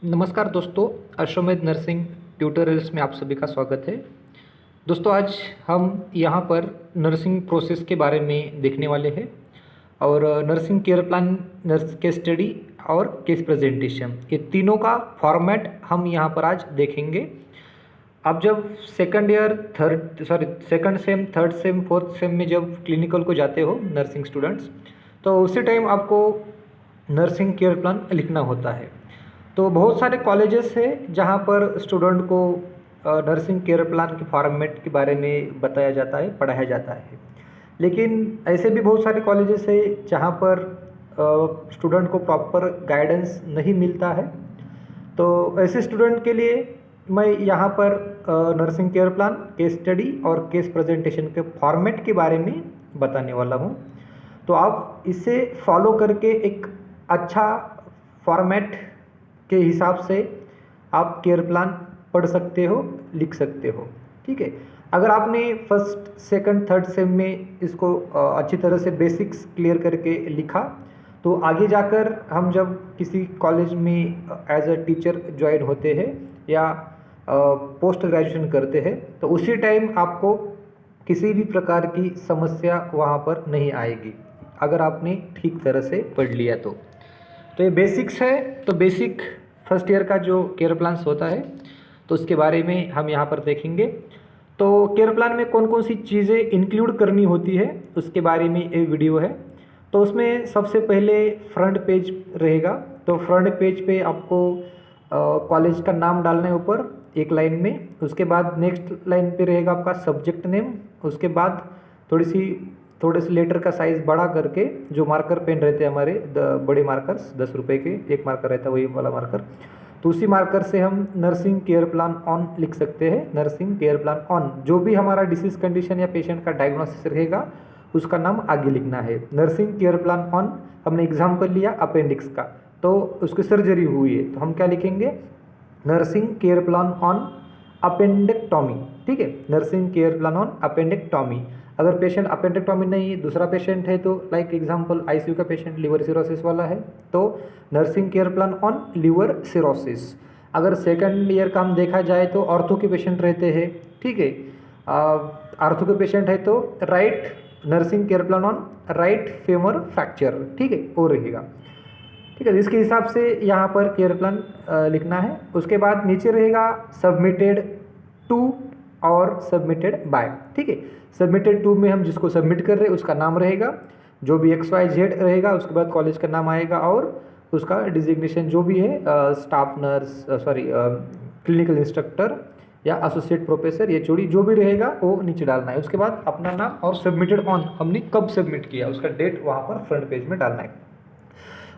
नमस्कार दोस्तों, अश्वमेध नर्सिंग ट्यूटोरियल्स में आप सभी का स्वागत है। दोस्तों, आज हम यहाँ पर नर्सिंग प्रोसेस के बारे में देखने वाले हैं और nursing care plan, nurse case study और केस प्रेजेंटेशन, ये तीनों का फॉर्मेट हम यहाँ पर आज देखेंगे। आप जब second same, third same, fourth same में जब क्लिनिकल को जाते हो नर्सिंग स्टूडेंट्स, तो उसी टाइम आपको नर्सिंग केयर प्लान लिखना होता है। तो बहुत सारे कॉलेजेस हैं जहाँ पर स्टूडेंट को नर्सिंग केयर प्लान के फॉर्मेट के बारे में बताया जाता है, पढ़ाया जाता है। लेकिन ऐसे भी बहुत सारे कॉलेजेस हैं जहाँ पर स्टूडेंट को प्रॉपर गाइडेंस नहीं मिलता है। तो ऐसे स्टूडेंट के लिए मैं यहाँ पर nursing care plan, case study और केस प्रेजेंटेशन के फॉर्मेट के बारे में बताने वाला हूँ। तो आप इसे फॉलो करके एक अच्छा फॉर्मेट के हिसाब से आप केयर प्लान पढ़ सकते हो, लिख सकते हो। ठीक है, अगर आपने फर्स्ट, सेकंड, थर्ड सेम में इसको अच्छी तरह से बेसिक्स क्लियर करके लिखा, तो आगे जाकर हम जब किसी कॉलेज में एज अ टीचर ज्वाइन होते हैं या पोस्ट ग्रेजुएशन करते हैं, तो उसी टाइम आपको किसी भी प्रकार की समस्या वहाँ पर नहीं आएगी, अगर आपने ठीक तरह से पढ़ लिया तो ये बेसिक्स है। तो बेसिक फर्स्ट ईयर का जो केयर प्लान्स होता है, तो उसके बारे में हम यहाँ पर देखेंगे। तो केयर प्लान में कौन कौन सी चीज़ें इंक्लूड करनी होती है, उसके बारे में ये वीडियो है। तो उसमें सबसे पहले फ्रंट पेज रहेगा। तो फ्रंट पेज पे आपको कॉलेज का नाम डालना है ऊपर एक लाइन में। उसके बाद नेक्स्ट लाइन पे रहेगा आपका सब्जेक्ट नेम। उसके बाद थोड़े से लेटर का साइज़ बड़ा करके, जो मार्कर पेन रहते हैं हमारे बड़े मार्कर्स 10 रुपये के एक मार्कर रहता है, वही वाला मार्कर, तो उसी मार्कर से हम नर्सिंग केयर प्लान ऑन लिख सकते हैं। नर्सिंग केयर प्लान ऑन, जो भी हमारा डिसीज़ कंडीशन या पेशेंट का डायग्नोसिस रहेगा उसका नाम आगे लिखना है। नर्सिंग केयर प्लान ऑन, हमने एग्जाम्पल लिया अपेंडिक्स का, तो उसकी सर्जरी हुई है, तो हम क्या लिखेंगे, नर्सिंग केयर प्लान ऑन अपेंडेक्टॉमी। ठीक है, नर्सिंग केयर प्लान ऑन अपेंडेक्टॉमी। अगर पेशेंट अपेंडेक्टॉमी नहीं है, दूसरा पेशेंट है, तो लाइक एग्जांपल आईसीयू का पेशेंट लिवर सिरोसिस वाला है, तो nursing care plan on liver cirrhosis. अगर सेकंड ईयर का हम देखा जाए तो ऑर्थो के पेशेंट रहते हैं। ठीक है, ऑर्थो के पेशेंट है तो right, nursing care plan on right femur fracture. ठीक है, वो रहेगा। ठीक है, इसके हिसाब से यहाँ पर केयर प्लान लिखना है। उसके बाद नीचे रहेगा सबमिटेड टू और सबमिटेड बाय। ठीक है, सबमिटेड टू में हम जिसको सबमिट कर रहे हैं उसका नाम रहेगा, जो भी XYZ रहेगा, उसके बाद कॉलेज का नाम आएगा और उसका डिजिग्नेशन जो भी है, स्टाफ नर्स, क्लिनिकल इंस्ट्रक्टर या एसोसिएट प्रोफेसर, ये चोड़ी जो भी रहेगा वो नीचे डालना है। उसके बाद अपना नाम और सबमिटेड ऑन, हमने कब सबमिट किया उसका डेट वहाँ पर फ्रंट पेज में डालना है।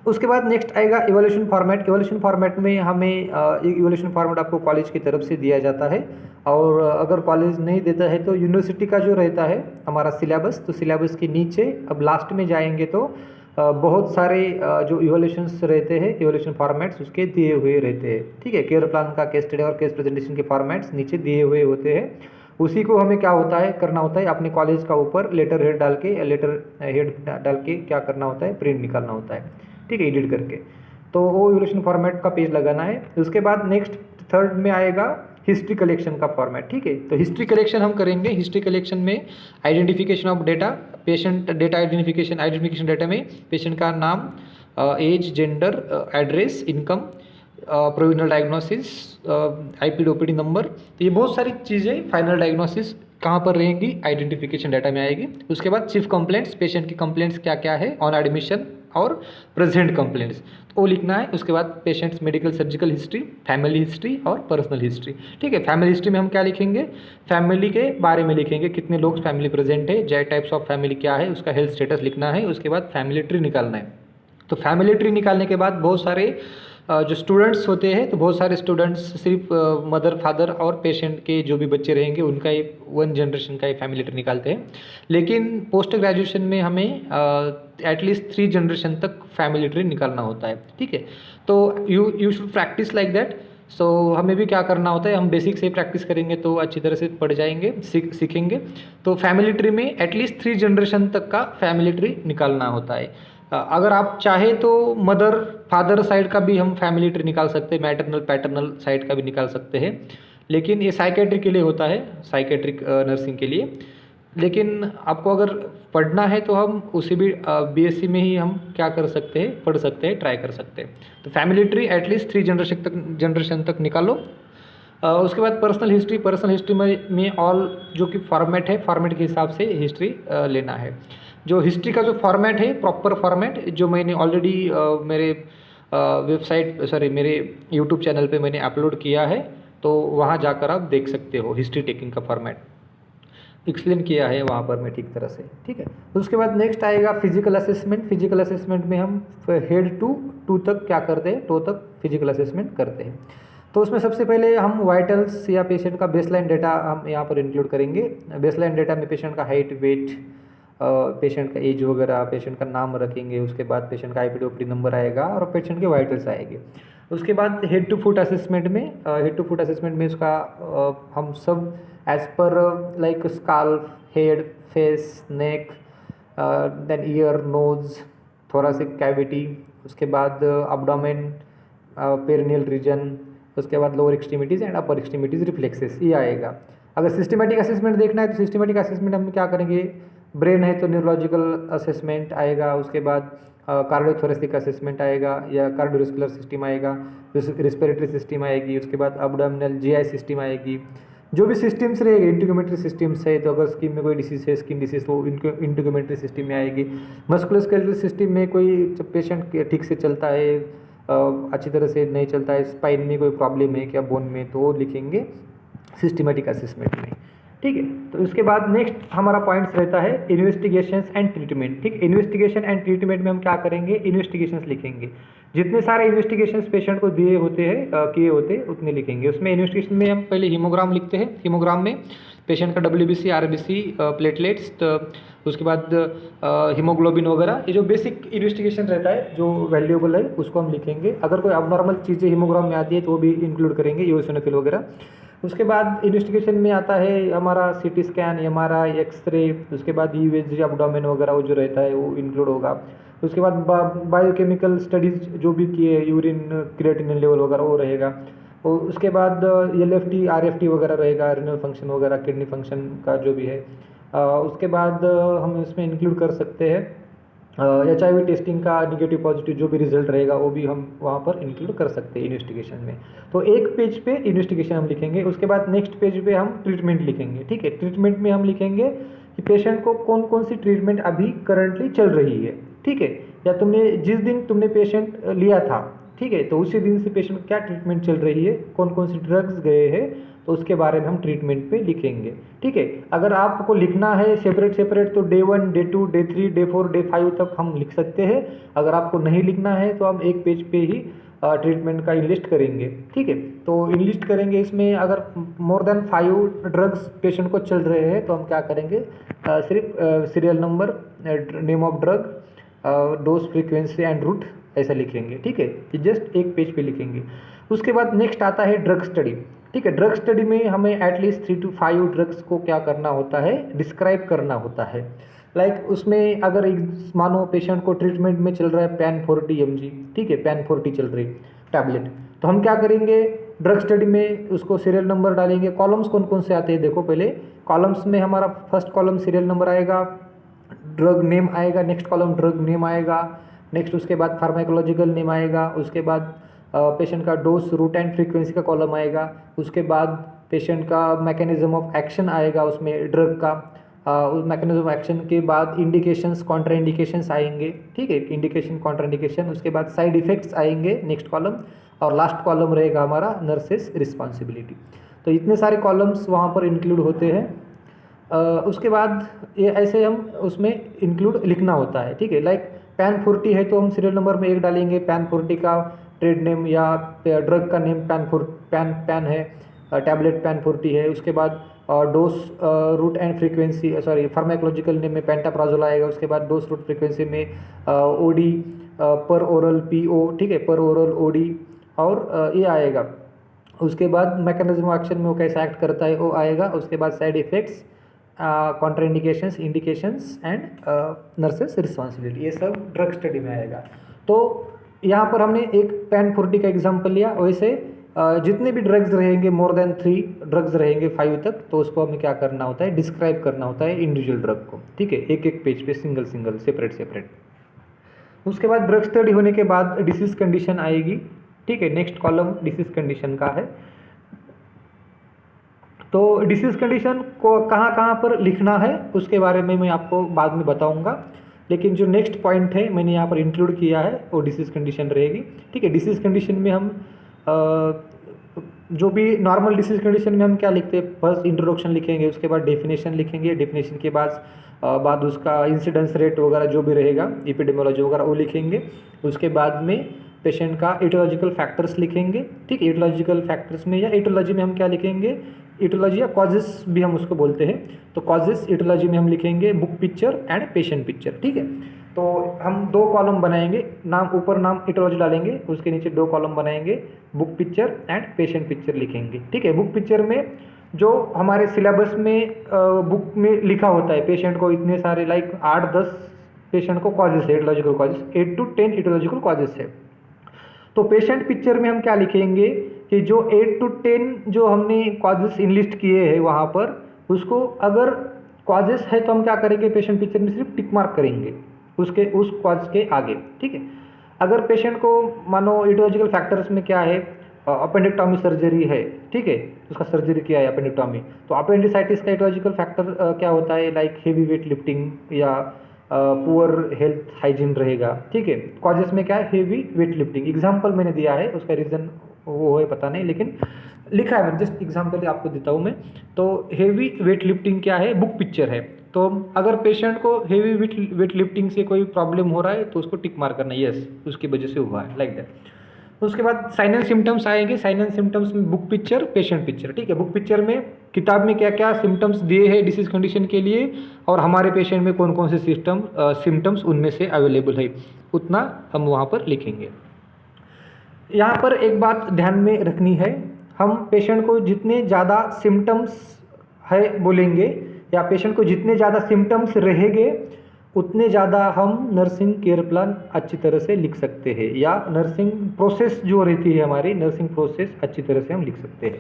उसके बाद नेक्स्ट आएगा इवोल्यूशन फॉर्मेट। इवोल्यूशन फॉर्मेट में हमें एक इवोल्यूशन फॉर्मेट आपको कॉलेज की तरफ से दिया जाता है, और अगर कॉलेज नहीं देता है तो यूनिवर्सिटी का जो रहता है हमारा सिलेबस, तो सिलेबस के नीचे अब लास्ट में जाएंगे तो बहुत सारे जो इवोल्यूशंस रहते हैं, इवोल्यूशन फॉर्मेट्स उसके दिए हुए रहते हैं। ठीक है, केयर प्लान का, केस स्टडी और केस प्रेजेंटेशन के फॉर्मेट्स नीचे दिए हुए होते हैं। उसी को हमें क्या होता है, करना होता है, अपने कॉलेज का ऊपर लेटर हेड डाल के क्या करना होता है, प्रिंट निकालना होता है। ठीक है, एडिट करके, तो वो इवोल्यूशन फॉर्मेट का पेज लगाना है। उसके बाद नेक्स्ट थर्ड में आएगा हिस्ट्री कलेक्शन का फॉर्मेट। ठीक है, तो हिस्ट्री कलेक्शन हम करेंगे। हिस्ट्री कलेक्शन में identification of data, patient data identification data में पेशेंट का नाम, age, gender, address, income, provisional diagnosis, IP OPD number, तो ये बहुत सारी चीज़ें फाइनल डायग्नोसिस कहाँ पर रहेंगी, आइडेंटिफिकेशन डाटा में आएगी। उसके बाद चीफ कंप्लेंट्स, पेशेंट की कंप्लेंट्स क्या क्या है ऑन एडमिशन और प्रेजेंट कंप्लेंट्स, तो वो लिखना है। उसके बाद patients medical surgical history, family history और पर्सनल हिस्ट्री। ठीक है, फैमिली हिस्ट्री में हम क्या लिखेंगे, फैमिली के बारे में लिखेंगे, कितने लोग फैमिली प्रेजेंट है, जय टाइप्स ऑफ फैमिली क्या है, उसका हेल्थ स्टेटस लिखना है। उसके बाद फैमिली ट्री निकालना है। तो फैमिली ट्री निकालने के बाद बहुत सारे जो स्टूडेंट्स होते हैं, तो बहुत सारे स्टूडेंट्स सिर्फ मदर, फादर और पेशेंट के जो भी बच्चे रहेंगे उनका ही वन जनरेशन का ही फैमिली ट्री निकालते हैं। लेकिन पोस्ट ग्रेजुएशन में हमें एटलीस्ट 3 जनरेशन तक फैमिली ट्री निकालना होता है। ठीक है, तो you should practise like that. So हमें भी क्या करना होता है, हम बेसिक से प्रैक्टिस करेंगे तो अच्छी तरह से पढ़ जाएंगे, सीखेंगे। तो फैमिली ट्री में एटलीस्ट 3 जनरेशन तक का फैमिली ट्री निकालना होता है। अगर आप चाहें तो मदर फादर साइड का भी हम फैमिली ट्री निकाल सकते हैं, मैटरनल पैटर्नल साइड का भी निकाल सकते हैं, लेकिन ये साइकेट्रिक के लिए होता है, साइकेट्रिक नर्सिंग के लिए। लेकिन आपको अगर पढ़ना है तो हम उसी भी बीएससी में ही हम क्या कर सकते हैं, पढ़ सकते हैं, ट्राई कर सकते हैं। तो फैमिली ट्री एटलीस्ट 3 जनरेशन तक निकालो। उसके बाद पर्सनल हिस्ट्री में ऑल जो कि फॉर्मेट है, फॉर्मेट के हिसाब से हिस्ट्री लेना है। जो हिस्ट्री का जो फॉर्मेट है, प्रॉपर फॉर्मेट जो मैंने ऑलरेडी मेरे मेरे यूट्यूब चैनल पे मैंने अपलोड किया है, तो वहाँ जाकर आप देख सकते हो हिस्ट्री टेकिंग का फॉर्मेट एक्सप्लेन किया है वहाँ पर मैं ठीक तरह से, ठीक है। उसके बाद नेक्स्ट आएगा फिजिकल असेसमेंट। फिजिकल असेसमेंट में हम हेड टू टू तक क्या करते हैं, टो तक फिजिकल असेसमेंट करते हैं। तो उसमें सबसे पहले हम वाइटल्स या पेशेंट का बेसलाइन डेटा हम यहाँ पर इंक्लूड करेंगे। बेसलाइन डेटा में पेशेंट का हाइट, वेट, पेशेंट का एज वगैरह, पेशेंट का नाम रखेंगे। उसके बाद पेशेंट का आईपीडी नंबर आएगा और पेशेंट के वाइटल्स आएंगे। उसके बाद हेड टू फुट असेसमेंट में उसका हम सब as per like scalp, head, face, neck, then ear, nose, thoracic cavity, उसके बाद अब्डोमेन, पेरिनियल रीजन, उसके बाद lower extremities and upper extremities reflexes, ये आएगा। अगर सिस्टमेटिक असेसमेंट देखना है तो सिस्टमेटिक असेसमेंट हम क्या करेंगे, ब्रेन है तो न्यूरोलॉजिकल असेसमेंट आएगा। उसके बाद कार्डियोथोरेसिक असेसमेंट आएगा या कार्डियोवास्कुलर सिस्टम आएगा, रिस्पिरेटरी सिस्टम आएगी। उसके बाद अब्डोमिनल जीआई सिस्टम आएगी। जो भी सिस्टम्स रहेगी, इंटीग्यूमेटरी सिस्टम्स है तो अगर स्किन में कोई डिसीज है, स्किन डिसीज, तो इनको इंटीग्यूमेटरी सिस्टम में आएगी। मस्कुलोस्केलेटल सिस्टम में कोई पेशेंट ठीक से चलता है, अच्छी तरह से नहीं चलता है, स्पाइन में कोई प्रॉब्लम है क्या, बोन में, तो वो लिखेंगे सिस्टमेटिक असेसमेंट में, ठीक है। तो उसके बाद नेक्स्ट हमारा पॉइंट्स रहता है इन्वेस्टिगेशंस एंड ट्रीटमेंट, ठीक। इन्वेस्टिगेशन एंड ट्रीटमेंट में हम क्या करेंगे, इन्वेस्टिगेशंस लिखेंगे। जितने सारे इन्वेस्टिगेशंस पेशेंट को दिए होते हैं, किए होते हैं, उतने लिखेंगे। उसमें इन्वेस्टिगेशन में हम पहले हीमोग्राम लिखते हैं। हीमोग्राम में पेशेंट का डब्ल्यूबीसी, आरबीसी, प्लेटलेट्स, तो उसके बाद हीमोग्लोबिन वगैरह, ये जो बेसिक इन्वेस्टिगेशन रहता है जो वैल्यूएबल है उसको हम लिखेंगे। अगर कोई अबनॉर्मल चीज़ें हीमोग्राम में आती है तो वो भी इंक्लूड करेंगे, यूएसओनोफिल वगैरह। उसके बाद इन्वेस्टिगेशन में आता है हमारा सीटी स्कैन, एमआरआई, एक्सरे, उसके बाद यूएसजी, अब्डोमेन वगैरह वो जो रहता है वो इंक्लूड होगा। उसके बाद बायोकेमिकल स्टडीज़ जो भी किए, यूरिन क्रिएटिनिन लेवल वगैरह वो रहेगा। और उसके बाद एलएफटी, आरएफटी वगैरह रहेगा, रिनल फंक्शन वगैरह, किडनी फंक्शन का जो भी है। उसके बाद हम इसमें इंक्लूड कर सकते हैं HIV टेस्टिंग का निगेटिव पॉजिटिव जो भी रिजल्ट रहेगा वो भी हम वहाँ पर इंक्लूड कर सकते हैं इन्वेस्टिगेशन में। तो एक पेज पे इन्वेस्टिगेशन हम लिखेंगे। उसके बाद नेक्स्ट पेज पे हम ट्रीटमेंट लिखेंगे, ठीक है। ट्रीटमेंट में हम लिखेंगे कि पेशेंट को कौन कौन सी ट्रीटमेंट अभी करंटली चल रही है, ठीक है। या जिस दिन तुमने पेशेंट लिया था, ठीक है, तो उसी दिन से पेशेंट क्या ट्रीटमेंट चल रही है, कौन कौन सी ड्रग्स गए हैं, तो उसके बारे में हम ट्रीटमेंट पे लिखेंगे, ठीक है। अगर आपको लिखना है सेपरेट तो day 1, day 2, day 3, day 4, day 5 तक हम लिख सकते हैं। अगर आपको नहीं लिखना है तो हम एक पेज पे ही ट्रीटमेंट का इनलिस्ट करेंगे, ठीक है। तो इनलिस्ट करेंगे, इसमें अगर मोर देन 5 ड्रग्स पेशेंट को चल रहे हैं तो हम क्या करेंगे, सिर्फ serial number, name of drug, dose, frequency and route ऐसा लिखेंगे, ठीक है। ये जस्ट एक पेज पे लिखेंगे। उसके बाद नेक्स्ट आता है ड्रग स्टडी, ठीक है। ड्रग स्टडी में हमें एटलीस्ट 3 to 5 ड्रग्स को क्या करना होता है, डिस्क्राइब करना होता है। लाइक उसमें अगर मानो पेशेंट को ट्रीटमेंट में चल रहा है पैन 40 mg, ठीक है, पैन 40 चल रही टैबलेट, तो हम क्या करेंगे, ड्रग स्टडी में उसको सीरियल नंबर डालेंगे। कॉलम्स कौन कौन से आते हैं देखो, पहले कॉलम्स में हमारा फर्स्ट कॉलम सीरियल नंबर आएगा, ड्रग नेम आएगा, नेक्स्ट कॉलम ड्रग नेम आएगा, नेक्स्ट उसके बाद फार्माकोलॉजिकल नेम आएगा, उसके बाद पेशेंट का डोज, रूट एंड फ्रीक्वेंसी का कॉलम आएगा, उसके बाद पेशेंट का मैकेनिज्म ऑफ एक्शन आएगा उसमें ड्रग का, उस मैकेनिज्म ऑफ एक्शन के बाद इंडिकेशंस, कॉन्ट्रा इंडिकेशंस आएंगे, ठीक है, इंडिकेशन, कॉन्ट्रा इंडिकेशन, उसके बाद साइड इफेक्ट्स आएंगे नेक्स्ट कॉलम, और लास्ट कॉलम रहेगा हमारा नर्सेस रिस्पॉन्सिबिलिटी। तो इतने सारे कॉलम्स वहाँ पर इंक्लूड होते हैं। उसके बाद ये ऐसे हम उसमें इंक्लूड लिखना होता है, ठीक है। लाइक पैन 40 है तो हम सीरियल नंबर में 1 डालेंगे, पैन 40 का ट्रेड नेम या ड्रग का नेम पैन है, टैबलेट पैन 40 है। उसके बाद dose, route and frequency, pharmacological name में पेंटाप्राजोल आएगा। उसके बाद डोज, रूट, फ्रीक्वेंसी में ओडी, पर ओरल PO, ठीक है, पर ओरल OD, और ये आएगा। उसके बाद मैकेनिज्म एक्शन में वो कैसे एक्ट करता है वो आएगा। उसके बाद side effects, contraindications, indications and nurses responsibility, ये सब ड्रग स्टडी में आएगा। तो यहाँ पर हमने एक PAN40 का एग्जाम्पल लिया। वैसे जितने भी ड्रग्स रहेंगे, मोर देन 3 ड्रग्स रहेंगे 5 तक, तो उसको हमें क्या करना होता है, डिस्क्राइब करना होता है इंडिविजुअल ड्रग को, ठीक है, एक एक पेज पे सिंगल सिंगल सेपरेट। उसके बाद ड्रग स्टडी होने के बाद डिसीज कंडीशन आएगी, ठीक है। नेक्स्ट कॉलम डिसीज कंडीशन का है। तो डिसीज कंडीशन को कहाँ कहाँ पर लिखना है उसके बारे में मैं आपको बाद में बताऊंगा, लेकिन जो नेक्स्ट पॉइंट है मैंने यहाँ पर इंक्लूड किया है वो डिसीज कंडीशन रहेगी, ठीक है। डिसीज कंडीशन में हम जो भी नॉर्मल डिसीज कंडीशन में हम क्या लिखते हैं, फर्स्ट इंट्रोडक्शन लिखेंगे, उसके बाद डेफिनेशन लिखेंगे, डेफिनेशन के बाद उसका इंसिडेंस रेट वगैरह जो भी रहेगा, एपिडेमियोलॉजी वगैरह वो लिखेंगे। उसके बाद में पेशेंट का एटियोलॉजिकल फैक्टर्स लिखेंगे, ठीक है। एटियोलॉजिकल फैक्टर्स में या एटियोलॉजी में हम क्या लिखेंगे, एटियोलॉजी या कॉजेस भी हम उसको बोलते हैं, तो कॉजेस एटियोलॉजी में हम लिखेंगे book picture and patient picture, ठीक है। तो हम 2 कॉलम बनाएंगे, नाम ऊपर नाम एटियोलॉजी डालेंगे, उसके नीचे 2 कॉलम बनाएंगे, book picture and patient picture लिखेंगे, ठीक है। बुक पिक्चर में जो हमारे सिलेबस में बुक में लिखा होता है, पेशेंट को इतने सारे लाइक 8-10 पेशेंट को कॉजेस है, aetiological causes 8 to 10 aetiological causes है। तो पेशेंट पिक्चर में हम क्या लिखेंगे कि जो 8 to 10 जो हमने कॉजेस इनलिस्ट किए हैं वहाँ पर, उसको अगर कॉजेस है तो हम क्या करेंगे, पेशेंट पिक्चर में सिर्फ टिक मार्क करेंगे उस कॉज के आगे, ठीक है। अगर पेशेंट को मानो एटियोलॉजिकल फैक्टर्स में क्या है, अपेंडिक्टॉमी सर्जरी है, ठीक है, उसका सर्जरी किया है अपेंडिक्टॉमी, तो अपेंडिसाइटिस का एटियोलॉजिकल फैक्टर क्या होता है, लाइक हेवी वेट लिफ्टिंग या पुअर हेल्थ हाइजीन रहेगा, ठीक है। कॉजेस में क्या है, हेवी वेट लिफ्टिंग, एग्जाम्पल मैंने दिया है, उसका रीज़न वो है पता नहीं, लेकिन लिखा है, मैं जस्ट एग्जाम्पल आपको देता हूँ मैं। तो हेवी वेट लिफ्टिंग क्या है, बुक पिक्चर है। तो अगर पेशेंट को हेवी वेट लिफ्टिंग से कोई प्रॉब्लम हो रहा है तो उसको टिक मार करना, यस उसकी वजह से हुआ है, लाइक दैट। उसके बाद साइन एंड सिम्टम्स आएंगे, साइन एंड सिम्टम्स में बुक पिक्चर, पेशेंट पिक्चर, ठीक है। बुक पिक्चर में किताब में क्या क्या सिम्टम्स दिए हैं डिसीज कंडीशन के लिए और हमारे पेशेंट में कौन कौन से सिम्टम्स उनमें से अवेलेबल है, उतना हम वहाँ पर लिखेंगे। यहाँ पर एक बात ध्यान में रखनी है, हम पेशेंट को जितने ज़्यादा सिम्टम्स है बोलेंगे या पेशेंट को जितने ज़्यादा सिम्टम्स रहेंगे उतने ज़्यादा हम नर्सिंग केयर प्लान अच्छी तरह से लिख सकते हैं, या नर्सिंग प्रोसेस जो रहती है हमारी नर्सिंग प्रोसेस अच्छी तरह से हम लिख सकते हैं,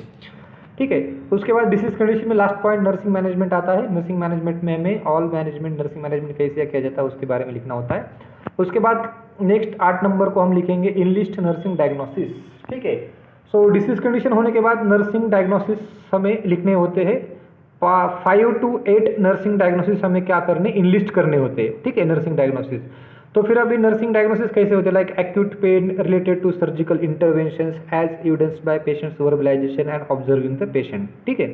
ठीक है। उसके बाद डिसीज कंडीशन में लास्ट पॉइंट नर्सिंग मैनेजमेंट आता है। नर्सिंग मैनेजमेंट में हमें ऑल मैनेजमेंट, नर्सिंग मैनेजमेंट कैसे किया जाता है उसके बारे में लिखना होता है। उसके बाद नेक्स्ट 8 नंबर को हम लिखेंगे इनलिस्ट नर्सिंग डायग्नोसिस, ठीक है। सो डिसीज कंडीशन होने के बाद नर्सिंग डायग्नोसिस हमें लिखने होते हैं। 5 to 8 नर्सिंग डायग्नोसिस हमें क्या करने, इनलिस्ट करने होते हैं, ठीक है, नर्सिंग डायग्नोसिस। तो फिर अभी नर्सिंग डायग्नोसिस कैसे होते हैं, like acute pain related to surgical interventions as evidenced by patients verbalisation and observing the patient, ठीक है।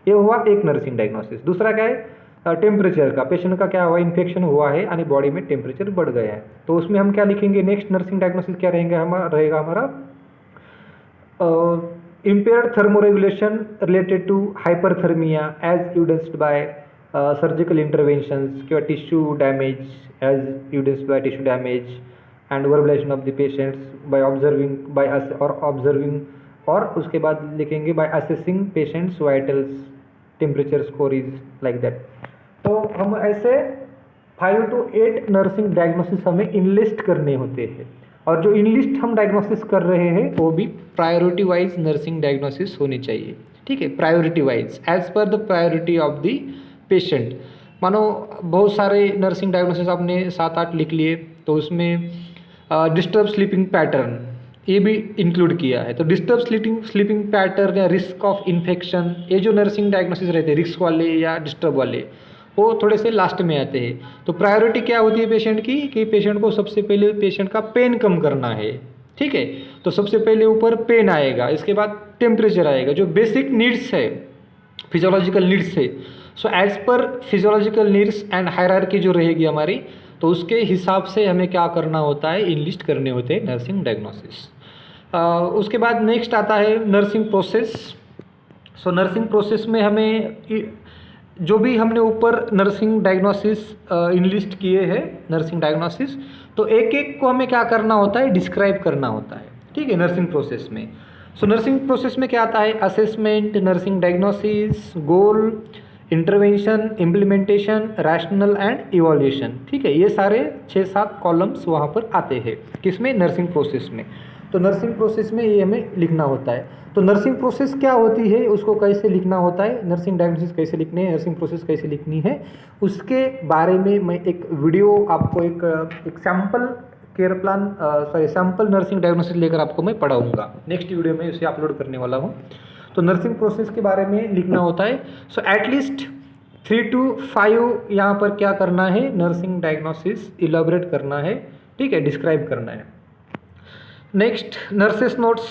ये हुआ एक नर्सिंग डायग्नोसिस। दूसरा क्या है, टेम्परेचर का, पेशेंट का क्या हुआ, इन्फेक्शन हुआ है यानी बॉडी में टेम्परेचर बढ़ गया है, तो उसमें हम क्या लिखेंगे, नेक्स्ट नर्सिंग डायग्नोसिस क्या रहेगा हमारा impaired thermoregulation related to hyperthermia as evidenced by surgical interventions, tissue damage as evidenced by tissue damage and verbalization of the patients by observing और उसके बाद लिखेंगे by assessing patients vitals, temperature score is like that। तो हम ऐसे 5 to 8 nursing diagnosis हमें enlist करने होते हैं, और जो इनलिस्ट हम डायग्नोसिस कर रहे हैं वो भी प्रायोरिटी वाइज नर्सिंग डायग्नोसिस होनी चाहिए, ठीक है, priority wise as per the priority of the patient. मानो बहुत सारे नर्सिंग डायग्नोसिस आपने 7-8 लिख लिए, तो उसमें डिस्टर्ब स्लीपिंग पैटर्न ये भी इंक्लूड किया है। तो डिस्टर्ब स्लीपिंग पैटर्न या रिस्क ऑफ इन्फेक्शन, ये जो नर्सिंग डायग्नोसिस रहते हैं रिस्क वाले या डिस्टर्ब वाले, वो थोड़े से लास्ट में आते हैं। तो प्रायोरिटी क्या होती है पेशेंट की, कि पेशेंट को सबसे पहले पेशेंट का पेन कम करना है, ठीक है। तो सबसे पहले ऊपर पेन आएगा, इसके बाद टेम्परेचर आएगा, जो बेसिक नीड्स है, फिजियोलॉजिकल नीड्स है। So as per physiological needs and hierarchy जो रहेगी हमारी, तो उसके हिसाब से हमें क्या करना होता है, इनलिस्ट करने होते हैं नर्सिंग डायग्नोसिस। उसके बाद नेक्स्ट आता है नर्सिंग प्रोसेस। सो नर्सिंग प्रोसेस में हमें जो भी हमने ऊपर नर्सिंग डायग्नोसिस इनलिस्ट किए हैं नर्सिंग डायग्नोसिस, तो एक एक को हमें क्या करना होता है, डिस्क्राइब करना होता है, ठीक है, नर्सिंग प्रोसेस में। सो नर्सिंग प्रोसेस में क्या आता है, assessment, nursing diagnosis, goal, intervention, implementation, rational and evolution. ठीक है, ये सारे 6-7 कॉलम्स वहाँ पर आते हैं किसमें, नर्सिंग प्रोसेस में। तो नर्सिंग प्रोसेस में ये हमें लिखना होता है। तो नर्सिंग प्रोसेस क्या होती है, उसको कैसे लिखना होता है, नर्सिंग डायग्नोसिस कैसे लिखनी है, नर्सिंग प्रोसेस कैसे लिखनी है, उसके बारे में मैं एक वीडियो आपको एक sample care plan sample nursing diagnosis लेकर आपको मैं पढ़ाऊँगा। नेक्स्ट वीडियो में उसे अपलोड करने वाला हूँ। तो नर्सिंग प्रोसेस के बारे में लिखना होता है। सो एटलीस्ट 3 to 5 यहाँ पर क्या करना है, नर्सिंग डायग्नोसिस इलाबोरेट करना है। ठीक है, डिस्क्राइब करना है। नेक्स्ट नर्सेस नोट्स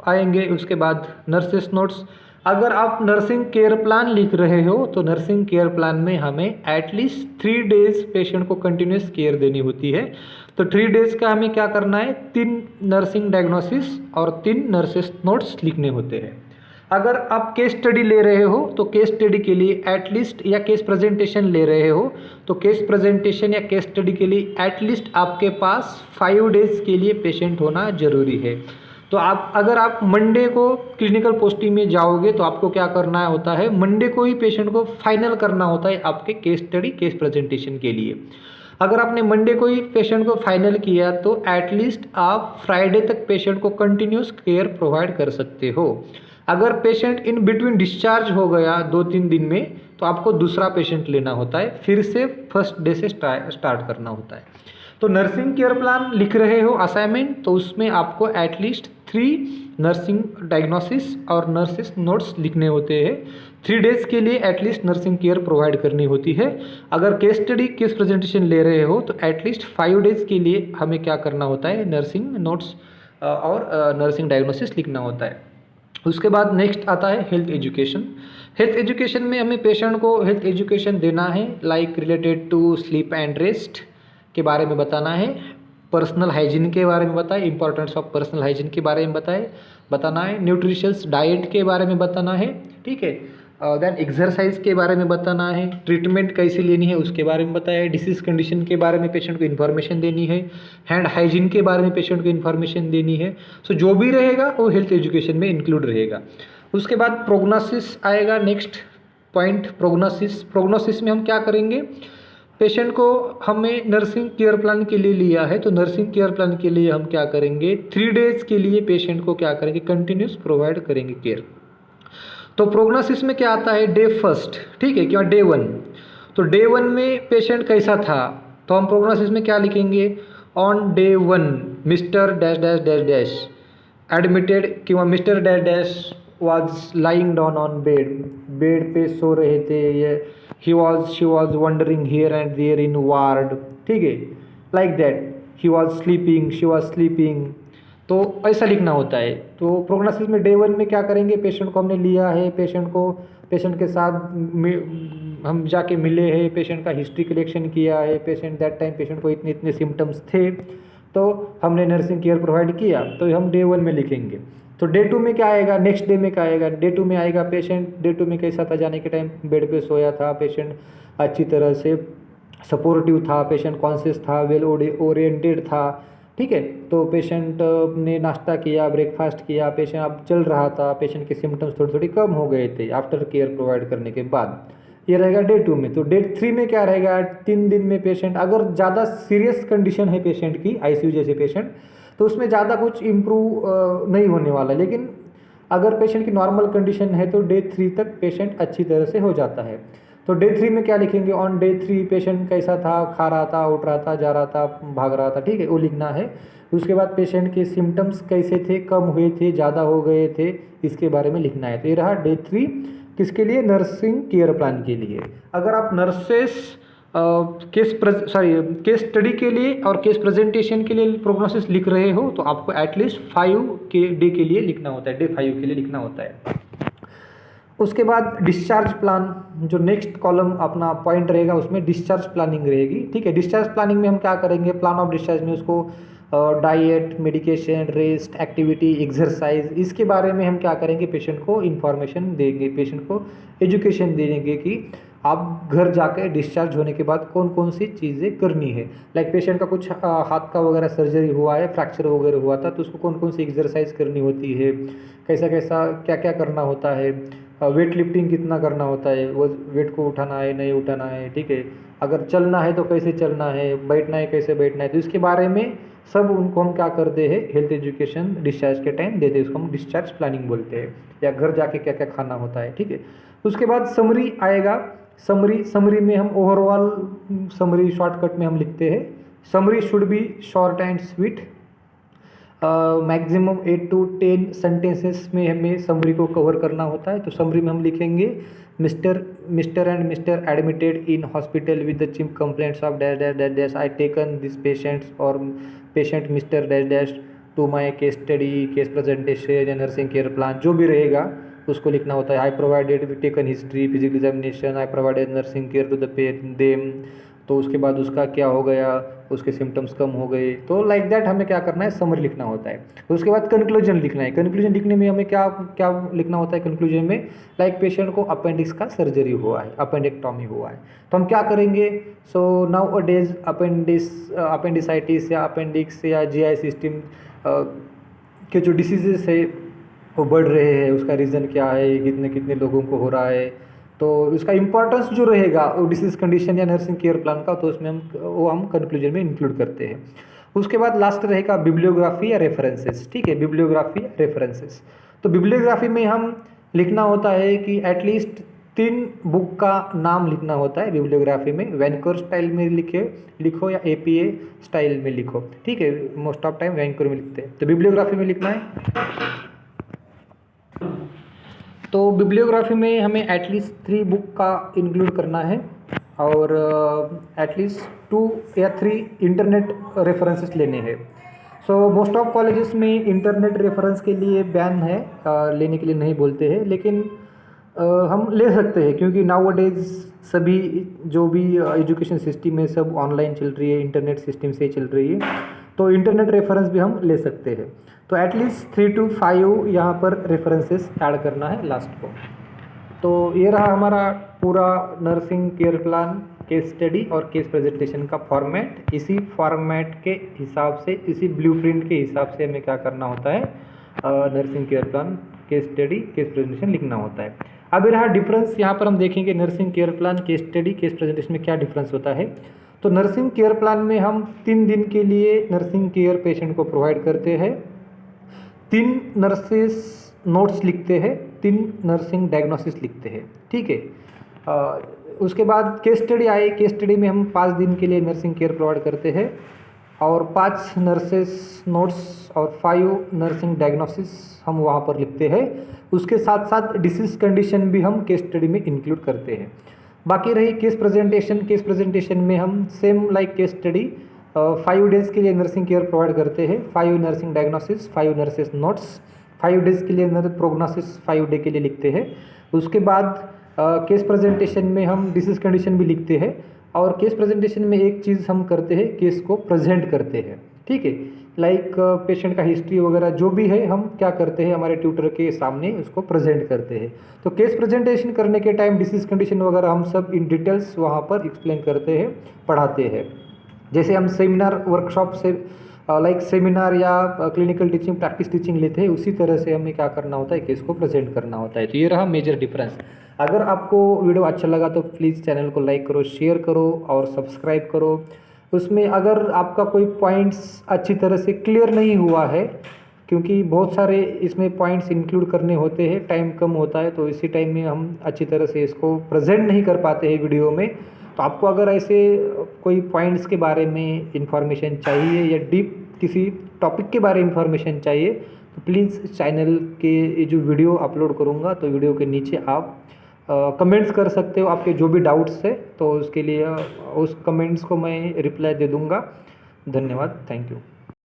आएंगे। उसके बाद नर्सेस नोट्स, अगर आप नर्सिंग केयर प्लान लिख रहे हो तो नर्सिंग केयर प्लान में हमें एटलीस्ट 3 डेज पेशेंट को कंटिन्यूस केयर देनी होती है। तो 3 डेज का हमें क्या करना है, 3 नर्सिंग डायग्नोसिस और 3 नर्सेस नोट्स लिखने होते हैं। अगर आप केस स्टडी ले रहे हो तो केस स्टडी के लिए एटलीस्ट, या केस प्रेजेंटेशन ले रहे हो तो केस प्रेजेंटेशन या केस स्टडी के लिए एटलीस्ट आपके पास 5 डेज के लिए पेशेंट होना ज़रूरी है। तो अगर आप मंडे को क्लिनिकल पोस्टिंग में जाओगे तो आपको क्या करना होता है, मंडे को ही पेशेंट को फाइनल करना होता है आपके केस स्टडी केस प्रेजेंटेशन के लिए। अगर आपने मंडे को ही पेशेंट को फाइनल किया तो एटलीस्ट आप फ्राइडे तक पेशेंट को कंटिन्यूस केयर प्रोवाइड कर सकते हो। अगर पेशेंट इन बिटवीन डिस्चार्ज हो गया 2-3 दिन में तो आपको दूसरा पेशेंट लेना होता है, फिर से फर्स्ट डे से स्टार्ट करना होता है। तो नर्सिंग केयर प्लान लिख रहे हो असाइनमेंट, तो उसमें आपको एटलीस्ट 3 नर्सिंग डायग्नोसिस और नर्सिस नोट्स लिखने होते हैं। 3 डेज के लिए एटलीस्ट नर्सिंग केयर प्रोवाइड करनी होती है। अगर केस स्टडी केस प्रेजेंटेशन ले रहे हो तो एटलीस्ट 5 डेज के लिए हमें क्या करना होता है, नर्सिंग नोट्स और नर्सिंग डायग्नोसिस लिखना होता है। उसके बाद नेक्स्ट आता है हेल्थ एजुकेशन। हेल्थ एजुकेशन में हमें पेशेंट को हेल्थ एजुकेशन देना है, like related to sleep and rest के बारे में बताना है, पर्सनल हाइजीन के बारे में बताए, इंपॉर्टेंस ऑफ पर्सनल हाइजीन के बारे में बताना है, न्यूट्रिशियस डाइट के बारे में बताना है। ठीक है, देन एक्सरसाइज के बारे में बताना है, ट्रीटमेंट कैसे लेनी है उसके बारे में बताया है, डिसीज़ कंडीशन के बारे में पेशेंट को इन्फॉर्मेशन देनी है, हैंड हाइजीन के बारे में पेशेंट को इन्फॉर्मेशन देनी है। सो जो भी रहेगा वो हेल्थ एजुकेशन में इंक्लूड रहेगा। उसके बाद प्रोग्नोसिस आएगा, नेक्स्ट पॉइंट प्रोग्नोसिस। प्रोग्नोसिस में हम क्या करेंगे, पेशेंट को हमें नर्सिंग केयर प्लान के लिए लिया है तो नर्सिंग केयर प्लान के लिए हम क्या करेंगे, 3 डेज के लिए पेशेंट को क्या करेंगे, कंटिन्यूस प्रोवाइड करेंगे केयर। तो प्रोग्नोसिस में क्या आता है, डे फर्स्ट। ठीक है, क्या डे 1। तो डे 1 में पेशेंट कैसा था, तो हम प्रोग्नोसिस में क्या लिखेंगे, on day 1 mister dash dash dash dash admitted किंवा mister dash dash was lying down on bed पे सो रहे थे, ये she was wandering here and there in ward. ठीक है, like that, he was sleeping, she was sleeping. तो ऐसा लिखना होता है। तो प्रोग्नोसिस में डे 1 में क्या करेंगे, पेशेंट को हमने लिया है, पेशेंट के साथ हम जाके मिले हैं, पेशेंट का हिस्ट्री कलेक्शन किया है, पेशेंट दैट टाइम पेशेंट को इतने इतने सिम्टम्स थे तो हमने नर्सिंग केयर प्रोवाइड किया, तो हम डे 1 में लिखेंगे। तो डे 2 में क्या आएगा, नेक्स्ट डे में क्या आएगा, डे 2 में आएगा पेशेंट डे 2 में कैसा था, जाने के टाइम बेड पे सोया था, पेशेंट अच्छी तरह से सपोर्टिव था, पेशेंट कॉन्शियस था, वेल ओरिएंटेड था। ठीक है, तो पेशेंट ने नाश्ता किया, ब्रेकफास्ट किया, पेशेंट अब चल रहा था, पेशेंट के सिम्टम्स थोड़ी थोड़ी कम हो गए थे आफ्टर केयर प्रोवाइड करने के बाद। ये रहेगा डे 2 में। तो डे 3 में क्या रहेगा, 3 दिन में पेशेंट, अगर ज़्यादा सीरियस कंडीशन है पेशेंट की, आईसीयू जैसे पेशेंट, तो उसमें ज़्यादा कुछ इम्प्रूव नहीं होने वाला। लेकिन अगर पेशेंट की नॉर्मल कंडीशन है तो डे 3 तक पेशेंट अच्छी तरह से हो जाता है। तो डे 3 में क्या लिखेंगे, ऑन डे 3 पेशेंट कैसा था, खा रहा था, उठ रहा था, जा रहा था, भाग रहा था। ठीक है, वो लिखना है। उसके बाद पेशेंट के सिम्टम्स कैसे थे, कम हुए थे, ज़्यादा हो गए थे, इसके बारे में लिखना है। तो ये रहा डे 3 किसके लिए, नर्सिंग केयर प्लान के लिए। अगर आप केस स्टडी के लिए और केस प्रेजेंटेशन के लिए प्रोग्नोसिस लिख रहे हो तो आपको एटलीस्ट 5 डे के लिए लिखना होता है, डे 5 के लिए लिखना होता है। उसके बाद डिस्चार्ज प्लान, जो नेक्स्ट कॉलम अपना पॉइंट रहेगा उसमें डिस्चार्ज प्लानिंग रहेगी। ठीक है, डिस्चार्ज प्लानिंग में हम क्या करेंगे, प्लान ऑफ डिस्चार्ज में उसको diet, medication, rest, activity, exercise, इसके बारे में हम क्या करेंगे, पेशेंट को इन्फॉर्मेशन देंगे, पेशेंट को एजुकेशन देंगे कि आप घर जाकर डिस्चार्ज होने के बाद कौन कौन सी चीज़ें करनी है। लाइक पेशेंट का कुछ हाथ का वगैरह सर्जरी हुआ है, फ्रैक्चर वगैरह हुआ था, तो उसको कौन कौन सी एक्सरसाइज करनी होती है, कैसा कैसा क्या क्या करना होता है, वेट लिफ्टिंग कितना करना होता है, वो वेट को उठाना है नहीं उठाना है, ठीक है, अगर चलना है तो कैसे चलना है, बैठना है कैसे बैठना है, तो इसके बारे में सब उनको हम क्या करते हैं हेल्थ एजुकेशन डिस्चार्ज के टाइम देते हैं, उसको हम डिस्चार्ज प्लानिंग बोलते हैं, या घर जाके क्या क्या खाना होता है, ठीक है। उसके बाद समरी आएगा। समरी में हम ओवरऑल समरी शॉर्टकट में हम लिखते हैं, summary should be short and sweet, maximum 8 to 10 sentences में हमें समरी को कवर करना होता है। तो समरी में हम लिखेंगे mister and mister admitted in hospital with the chief complaints of dash dash dash dash, I taken this patients और patient mister dash dash to my case study, case presentation या nursing care plan, जो भी रहेगा उसको लिखना होता है। I provided taken history, physical examination, I provided nursing care to the them, तो उसके बाद उसका क्या हो गया, उसके सिम्टम्स कम हो गए, तो लाइक दैट हमें क्या करना है समरी लिखना होता है। उसके बाद कंक्लूजन लिखना है। कंक्लूजन लिखने में हमें क्या क्या लिखना होता है कंक्लूजन में, लाइक पेशेंट को अपेंडिक्स का सर्जरी हुआ है, अपेंडेक्टॉमी हुआ है, तो हम क्या करेंगे, सो नाउ अ डेज अपेंडिसाइटिस या अपेंडिक्स या जीआई सिस्टम के जो डिसीजेस है वो बढ़ रहे हैं, उसका रीज़न क्या है, कितने कितने लोगों को हो रहा है, तो उसका इम्पोर्टेंस जो रहेगा वो डिसीज कंडीशन या नर्सिंग केयर प्लान का, तो उसमें हम कंक्लूजन में इंक्लूड करते हैं। उसके बाद लास्ट रहेगा बिब्लियोग्राफी या रेफरेंसेस, ठीक है, बिब्लियोग्राफी या रेफरेंसेस। तो बिब्लियोग्राफी में हम लिखना होता है कि एटलीस्ट 3 बुक का नाम लिखना होता है बिब्लियोग्राफी में, वैनकोर स्टाइल में लिखो या एपीए स्टाइल में लिखो, ठीक है, मोस्ट ऑफ टाइम वैनकोर में लिखते हैं। तो बिब्लियोग्राफी में लिखना है, तो बिब्लियोग्राफी में हमें एटलीस्ट 3 बुक का इंक्लूड करना है, और एटलीस्ट 2 या 3 इंटरनेट रेफरेंसेस लेने हैं। सो मोस्ट ऑफ कॉलेजेस में इंटरनेट रेफरेंस के लिए बैन है, लेने के लिए नहीं बोलते हैं, लेकिन हम ले सकते हैं, क्योंकि नाउ डेज सभी जो भी एजुकेशन सिस्टम है सब ऑनलाइन चल रही है, इंटरनेट सिस्टम से चल रही है, तो इंटरनेट रेफरेंस भी हम ले सकते हैं। तो एटलीस्ट 3 to 5 यहाँ पर रेफरेंसेस ऐड करना है लास्ट को। तो ये रहा हमारा पूरा nursing care plan, case study और केस प्रेजेंटेशन का फॉर्मेट। इसी फॉर्मेट के हिसाब से, इसी ब्लूप्रिंट के हिसाब से हमें क्या करना होता है, nursing care plan, case study, case presentation लिखना होता है। अब ये रहा डिफरेंस, यहाँ पर हम देखेंगे nursing care plan, case study, case presentation में क्या डिफरेंस होता है। तो नर्सिंग केयर प्लान में हम 3 दिन के लिए नर्सिंग केयर पेशेंट को प्रोवाइड करते हैं, 3 नर्सेस नोट्स लिखते हैं, 3 नर्सिंग डायग्नोसिस लिखते हैं, ठीक है। उसके बाद केस स्टडी आए, केस स्टडी में हम 5 दिन के लिए नर्सिंग केयर प्रोवाइड करते हैं, और 5 नर्सेस नोट्स और 5 नर्सिंग डायग्नोसिस हम वहाँ पर लिखते हैं। उसके साथ साथ डिसीज कंडीशन भी हम केस स्टडी में इंक्लूड करते हैं। बाकी रही केस प्रेजेंटेशन, केस प्रेजेंटेशन में हम same like case study 5 days के लिए नर्सिंग केयर प्रोवाइड करते हैं, 5 nursing diagnosis, 5 nurses notes, 5 days के लिए प्रोग्नोसिस 5 डे के लिए लिखते हैं। उसके बाद केस प्रेजेंटेशन में हम डिसीज कंडीशन भी लिखते हैं, और केस प्रेजेंटेशन में एक चीज़ हम करते हैं, केस को प्रेजेंट करते हैं, ठीक है, लाइक पेशेंट का हिस्ट्री वगैरह जो भी है हम क्या करते हैं, हमारे ट्यूटर के सामने उसको प्रेजेंट करते हैं। तो केस प्रेजेंटेशन करने के टाइम डिसीज कंडीशन वगैरह हम सब इन डिटेल्स वहाँ पर एक्सप्लेन करते हैं, पढ़ाते हैं। जैसे हम सेमिनार वर्कशॉप से लाइक सेमिनार या क्लिनिकल टीचिंग, प्रैक्टिस टीचिंग लेते हैं, उसी तरह से हमें क्या करना होता है, केस को प्रेजेंट करना होता है। तो ये रहा मेजर डिफरेंस। अगर आपको वीडियो अच्छा लगा तो प्लीज़ चैनल को लाइक करो, शेयर करो और सब्सक्राइब करो। उसमें अगर आपका कोई पॉइंट्स अच्छी तरह से क्लियर नहीं हुआ है, क्योंकि बहुत सारे इसमें पॉइंट्स इंक्लूड करने होते हैं, टाइम कम होता है, तो इसी टाइम में हम अच्छी तरह से इसको प्रेजेंट नहीं कर पाते हैं वीडियो में। तो आपको अगर ऐसे कोई पॉइंट्स के बारे में इंफॉर्मेशन चाहिए या डीप किसी टॉपिक के बारे में इंफॉर्मेशन चाहिए, तो प्लीज़ चैनल के ये जो वीडियो अपलोड करूँगा तो वीडियो के नीचे आप कमेंट्स कर सकते हो, आपके जो भी डाउट्स है, तो उसके लिए उस कमेंट्स को मैं रिप्लाई दे दूँगा। धन्यवाद, थैंक यू।